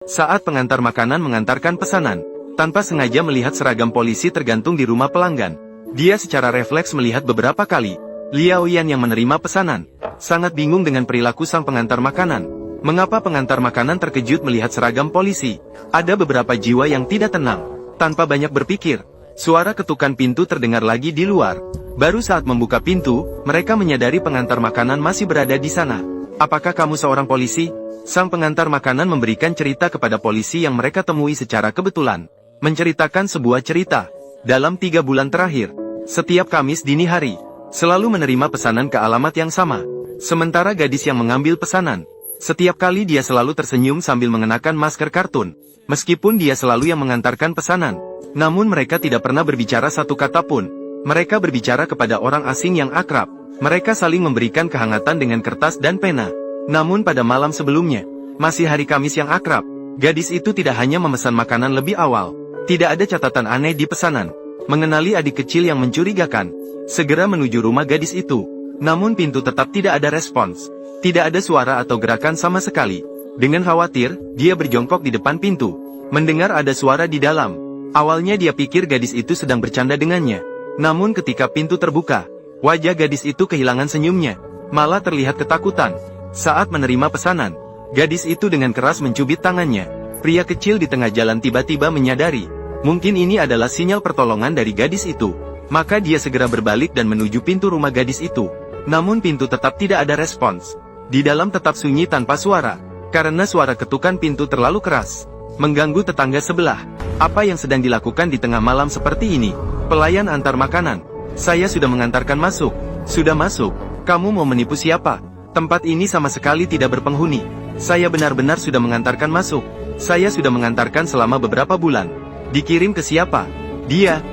Saat pengantar makanan mengantarkan pesanan, tanpa sengaja melihat seragam polisi tergantung di rumah pelanggan, dia secara refleks melihat beberapa kali. Liao Yan yang menerima pesanan, sangat bingung dengan perilaku sang pengantar makanan. Mengapa pengantar makanan terkejut melihat seragam polisi? Ada beberapa jiwa yang tidak tenang. Tanpa banyak berpikir, suara ketukan pintu terdengar lagi di luar. Baru saat membuka pintu, mereka menyadari pengantar makanan masih berada di sana. Apakah kamu seorang polisi? Sang pengantar makanan memberikan cerita kepada polisi yang mereka temui secara kebetulan. Menceritakan sebuah cerita. Dalam 3 bulan terakhir, setiap Kamis dini hari, selalu menerima pesanan ke alamat yang sama. Sementara gadis yang mengambil pesanan, setiap kali dia selalu tersenyum sambil mengenakan masker kartun. Meskipun dia selalu yang mengantarkan pesanan, namun mereka tidak pernah berbicara satu kata pun. Mereka berbicara kepada orang asing yang akrab. Mereka saling memberikan kehangatan dengan kertas dan pena. Namun pada malam sebelumnya, masih hari Kamis yang akrab, gadis itu tidak hanya memesan makanan lebih awal. Tidak ada catatan aneh di pesanan. Mengenali adik kecil yang mencurigakan, segera menuju rumah gadis itu. Namun pintu tetap tidak ada respons. Tidak ada suara atau gerakan sama sekali. Dengan khawatir, dia berjongkok di depan pintu. Mendengar ada suara di dalam. Awalnya dia pikir gadis itu sedang bercanda dengannya. Namun ketika pintu terbuka, wajah gadis itu kehilangan senyumnya. Malah terlihat ketakutan. Saat menerima pesanan, gadis itu dengan keras mencubit tangannya. Pria kecil di tengah jalan tiba-tiba menyadari, mungkin ini adalah sinyal pertolongan dari gadis itu. Maka dia segera berbalik dan menuju pintu rumah gadis itu. Namun pintu tetap tidak ada respons. Di dalam tetap sunyi tanpa suara, karena suara ketukan pintu terlalu keras, mengganggu tetangga sebelah. Apa yang sedang dilakukan di tengah malam seperti ini? Pelayan antar makanan. Saya sudah mengantarkan masuk. Sudah masuk. Kamu mau menipu siapa? Tempat ini sama sekali tidak berpenghuni. Saya benar-benar sudah mengantarkan masuk. Saya sudah mengantarkan selama beberapa bulan. Dikirim ke siapa? Dia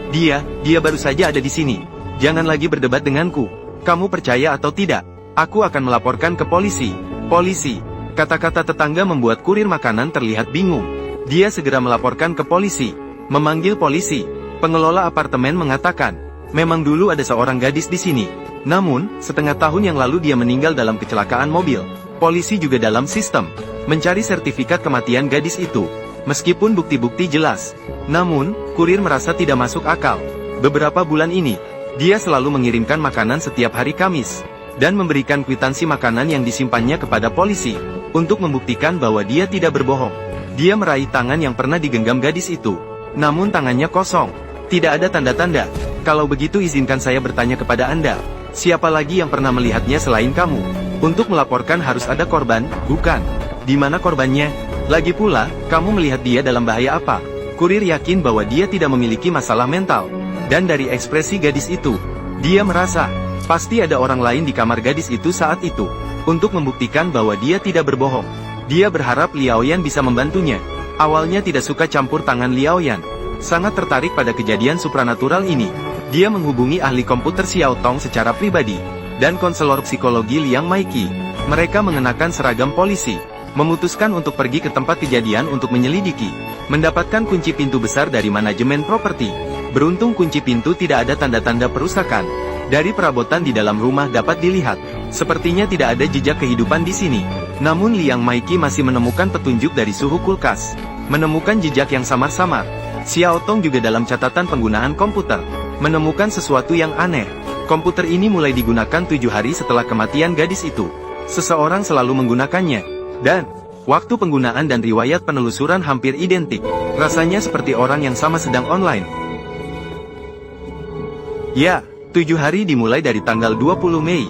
baru saja ada di sini. Jangan lagi berdebat denganku. Kamu percaya atau tidak? Aku akan melaporkan ke polisi. Polisi. Kata-kata tetangga membuat kurir makanan terlihat bingung. Dia segera melaporkan ke polisi. Memanggil polisi. Pengelola apartemen mengatakan, memang dulu ada seorang gadis di sini. Namun, setengah tahun yang lalu dia meninggal dalam kecelakaan mobil. Polisi juga dalam sistem mencari sertifikat kematian gadis itu. Meskipun bukti-bukti jelas, namun, kurir merasa tidak masuk akal. Beberapa bulan ini, dia selalu mengirimkan makanan setiap hari Kamis, dan memberikan kwitansi makanan yang disimpannya kepada polisi, untuk membuktikan bahwa dia tidak berbohong. Dia meraih tangan yang pernah digenggam gadis itu, namun tangannya kosong. Tidak ada tanda-tanda. Kalau begitu izinkan saya bertanya kepada Anda, siapa lagi yang pernah melihatnya selain kamu? Untuk melaporkan harus ada korban, bukan? Di mana korbannya? Lagi pula, kamu melihat dia dalam bahaya apa? Kurir yakin bahwa dia tidak memiliki masalah mental. Dan dari ekspresi gadis itu, dia merasa, pasti ada orang lain di kamar gadis itu saat itu. Untuk membuktikan bahwa dia tidak berbohong. Dia berharap Liao Yan bisa membantunya. Awalnya tidak suka campur tangan Liao Yan. Sangat tertarik pada kejadian supranatural ini. Dia menghubungi ahli komputer Xiao Tong secara pribadi. Dan konselor psikologi Liang Maiki. Mereka mengenakan seragam polisi. Memutuskan untuk pergi ke tempat kejadian untuk menyelidiki. Mendapatkan kunci pintu besar dari manajemen properti. Beruntung kunci pintu tidak ada tanda-tanda perusakan. Dari perabotan di dalam rumah dapat dilihat, sepertinya tidak ada jejak kehidupan di sini. Namun Liang Maiki masih menemukan petunjuk dari suhu kulkas. Menemukan jejak yang samar-samar. Xiao Tong juga dalam catatan penggunaan komputer. Menemukan sesuatu yang aneh. Komputer ini mulai digunakan 7 hari setelah kematian gadis itu. Seseorang selalu menggunakannya. Dan, waktu penggunaan dan riwayat penelusuran hampir identik. Rasanya seperti orang yang sama sedang online. Ya. 7 hari dimulai dari tanggal 20 Mei.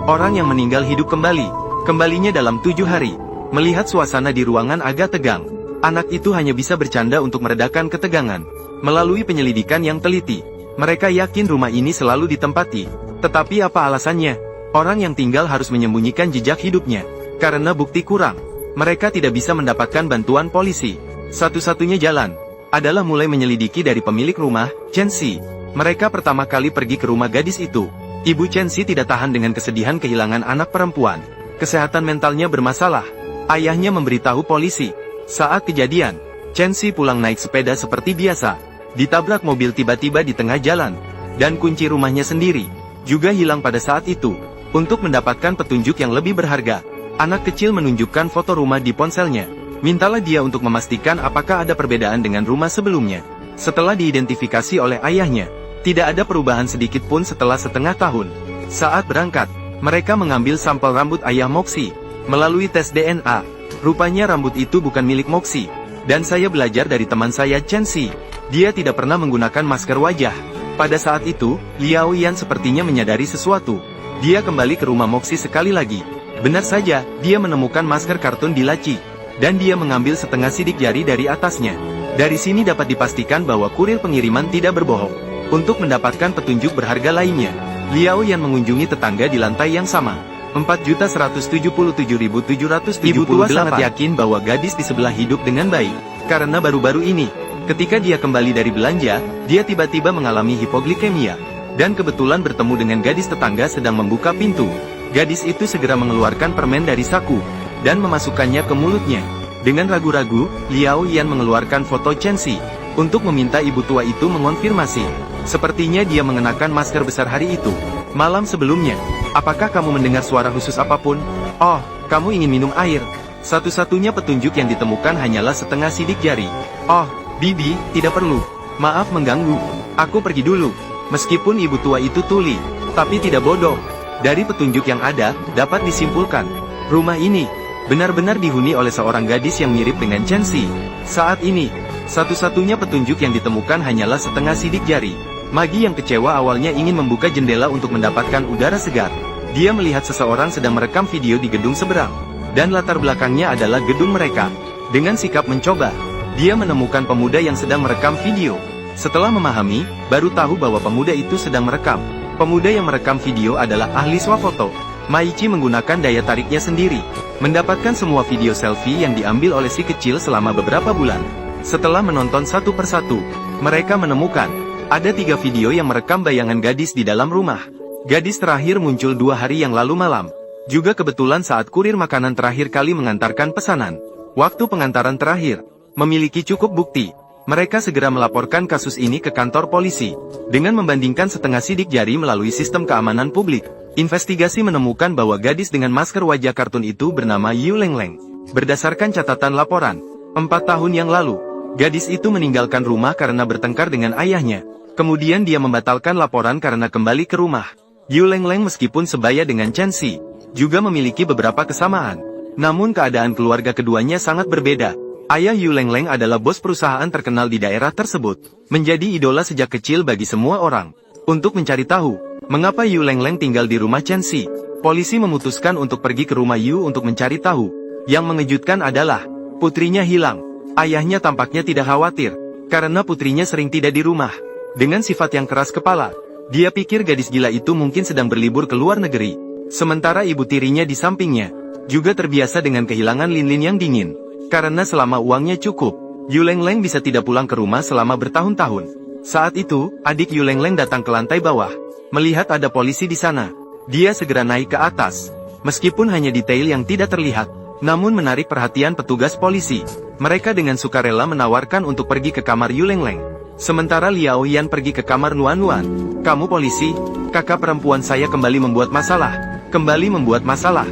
Orang yang meninggal hidup kembali. Kembalinya dalam 7 hari. Melihat suasana di ruangan agak tegang. Anak itu hanya bisa bercanda untuk meredakan ketegangan. Melalui penyelidikan yang teliti, mereka yakin rumah ini selalu ditempati. Tetapi apa alasannya? Orang yang tinggal harus menyembunyikan jejak hidupnya. Karena bukti kurang, mereka tidak bisa mendapatkan bantuan polisi. Satu-satunya jalan adalah mulai menyelidiki dari pemilik rumah, Chen Si. Mereka pertama kali pergi ke rumah gadis itu. Ibu Chen Si tidak tahan dengan kesedihan kehilangan anak perempuan. Kesehatan mentalnya bermasalah. Ayahnya memberitahu polisi. Saat kejadian, Chen Si pulang naik sepeda seperti biasa. Ditabrak mobil tiba-tiba di tengah jalan. Dan kunci rumahnya sendiri juga hilang pada saat itu. Untuk mendapatkan petunjuk yang lebih berharga, Anak kecil menunjukkan foto rumah di ponselnya. Mintalah dia untuk memastikan apakah ada perbedaan dengan rumah sebelumnya. Setelah diidentifikasi oleh ayahnya, tidak ada perubahan sedikit pun setelah setengah tahun. Saat berangkat, mereka mengambil sampel rambut ayah Moxie. Melalui tes DNA, rupanya rambut itu bukan milik Moxie. Dan saya belajar dari teman saya Chen Xi. Dia tidak pernah menggunakan masker wajah. Pada saat itu, Liao Yan sepertinya menyadari sesuatu. Dia kembali ke rumah Moxie sekali lagi. Benar saja, dia menemukan masker kartun di laci. Dan dia mengambil setengah sidik jari dari atasnya. Dari sini dapat dipastikan bahwa kurir pengiriman tidak berbohong. Untuk mendapatkan petunjuk berharga lainnya, Liao Yan mengunjungi tetangga di lantai yang sama. 4.177.778. Ibu tua sangat yakin bahwa gadis di sebelah hidup dengan baik. Karena baru-baru ini, ketika dia kembali dari belanja, dia tiba-tiba mengalami hipoglikemia. Dan kebetulan bertemu dengan gadis tetangga sedang membuka pintu. Gadis itu segera mengeluarkan permen dari saku, dan memasukkannya ke mulutnya. Dengan ragu-ragu, Liao Yan mengeluarkan foto Chen Xi, untuk meminta ibu tua itu mengonfirmasi. Sepertinya dia mengenakan masker besar hari itu. Malam sebelumnya, apakah kamu mendengar suara khusus apapun? Oh, kamu ingin minum air. Satu-satunya petunjuk yang ditemukan hanyalah setengah sidik jari. Oh, Bibi, tidak perlu. Maaf mengganggu. Aku pergi dulu. Meskipun ibu tua itu tuli, tapi tidak bodoh. Dari petunjuk yang ada, dapat disimpulkan, rumah ini benar-benar dihuni oleh seorang gadis yang mirip dengan Chen Xi. Saat ini, satu-satunya petunjuk yang ditemukan hanyalah setengah sidik jari. Magi yang kecewa awalnya ingin membuka jendela untuk mendapatkan udara segar. Dia melihat seseorang sedang merekam video di gedung seberang. Dan latar belakangnya adalah gedung mereka. Dengan sikap mencoba, dia menemukan pemuda yang sedang merekam video. Setelah memahami, baru tahu bahwa pemuda itu sedang merekam. Pemuda yang merekam video adalah ahli swafoto. Maichi menggunakan daya tariknya sendiri, mendapatkan semua video selfie yang diambil oleh si kecil selama beberapa bulan. Setelah menonton satu persatu, mereka menemukan ada 3 video yang merekam bayangan gadis di dalam rumah. Gadis terakhir muncul 2 hari yang lalu malam. Juga kebetulan saat kurir makanan terakhir kali mengantarkan pesanan. Waktu pengantaran terakhir, memiliki cukup bukti. Mereka segera melaporkan kasus ini ke kantor polisi. Dengan membandingkan setengah sidik jari melalui sistem keamanan publik, investigasi menemukan bahwa gadis dengan masker wajah kartun itu bernama Yu Lengleng. Berdasarkan catatan laporan, 4 tahun yang lalu, gadis itu meninggalkan rumah karena bertengkar dengan ayahnya. Kemudian dia membatalkan laporan karena kembali ke rumah. Yu Lengleng meskipun sebaya dengan Chen Xi, juga memiliki beberapa kesamaan. Namun keadaan keluarga keduanya sangat berbeda. Ayah Yu Lengleng adalah bos perusahaan terkenal di daerah tersebut, menjadi idola sejak kecil bagi semua orang. Untuk mencari tahu, mengapa Yu Lengleng tinggal di rumah Chen Xi, polisi memutuskan untuk pergi ke rumah Yu untuk mencari tahu. Yang mengejutkan adalah, putrinya hilang. Ayahnya tampaknya tidak khawatir, karena putrinya sering tidak di rumah. Dengan sifat yang keras kepala, dia pikir gadis gila itu mungkin sedang berlibur ke luar negeri. Sementara ibu tirinya di sampingnya, juga terbiasa dengan kehilangan lilin yang dingin. Karena selama uangnya cukup, Yu Lengleng bisa tidak pulang ke rumah selama bertahun-tahun. Saat itu, adik Yu Lengleng datang ke lantai bawah. Melihat ada polisi di sana, dia segera naik ke atas. Meskipun hanya detail yang tidak terlihat, namun menarik perhatian petugas polisi. Mereka dengan sukarela menawarkan untuk pergi ke kamar Yu Lengleng. Sementara Liao Yan pergi ke kamar Luan Luan. Kamu polisi, kakak perempuan saya kembali membuat masalah. Kembali membuat masalah.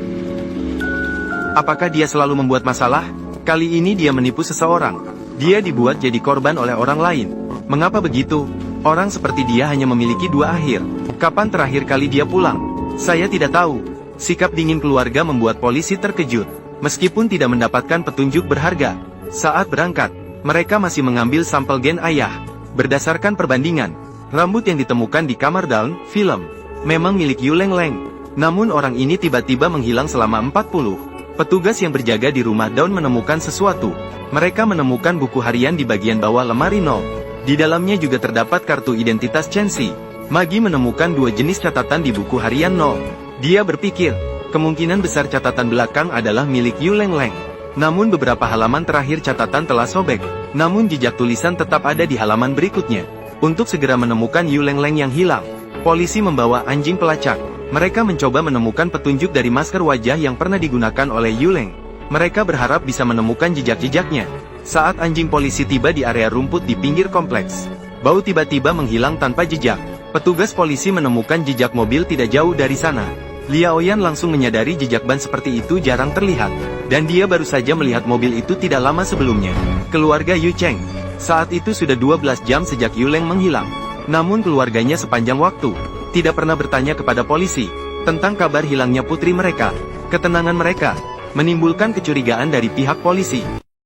Apakah dia selalu membuat masalah? Kali ini dia menipu seseorang. Dia dibuat jadi korban oleh orang lain. Mengapa begitu? Orang seperti dia hanya memiliki 2 akhir. Kapan terakhir kali dia pulang? Saya tidak tahu. Sikap dingin keluarga membuat polisi terkejut. Meskipun tidak mendapatkan petunjuk berharga. Saat berangkat, mereka masih mengambil sampel gen ayah. Berdasarkan perbandingan, rambut yang ditemukan di kamar daun film memang milik Yu Lengleng. Namun orang ini tiba-tiba menghilang selama 40. Petugas yang berjaga di rumah daun menemukan sesuatu. Mereka menemukan buku harian di bagian bawah lemari 0. Di dalamnya juga terdapat kartu identitas Chen Xi. Magi menemukan 2 jenis catatan di buku harian 0. Dia berpikir, kemungkinan besar catatan belakang adalah milik Yu Lengleng. Namun beberapa halaman terakhir catatan telah sobek. Namun jejak tulisan tetap ada di halaman berikutnya. Untuk segera menemukan Yu Lengleng yang hilang, polisi membawa anjing pelacak. Mereka mencoba menemukan petunjuk dari masker wajah yang pernah digunakan oleh Yu Leng. Mereka berharap bisa menemukan jejak-jejaknya. Saat anjing polisi tiba di area rumput di pinggir kompleks, bau tiba-tiba menghilang tanpa jejak. Petugas polisi menemukan jejak mobil tidak jauh dari sana. Liaoyan langsung menyadari jejak ban seperti itu jarang terlihat, dan dia baru saja melihat mobil itu tidak lama sebelumnya. Keluarga Yu Cheng. Saat itu sudah 12 jam sejak Yu Leng menghilang. Namun keluarganya sepanjang waktu tidak pernah bertanya kepada polisi tentang kabar hilangnya putri mereka. Ketenangan mereka menimbulkan kecurigaan dari pihak polisi.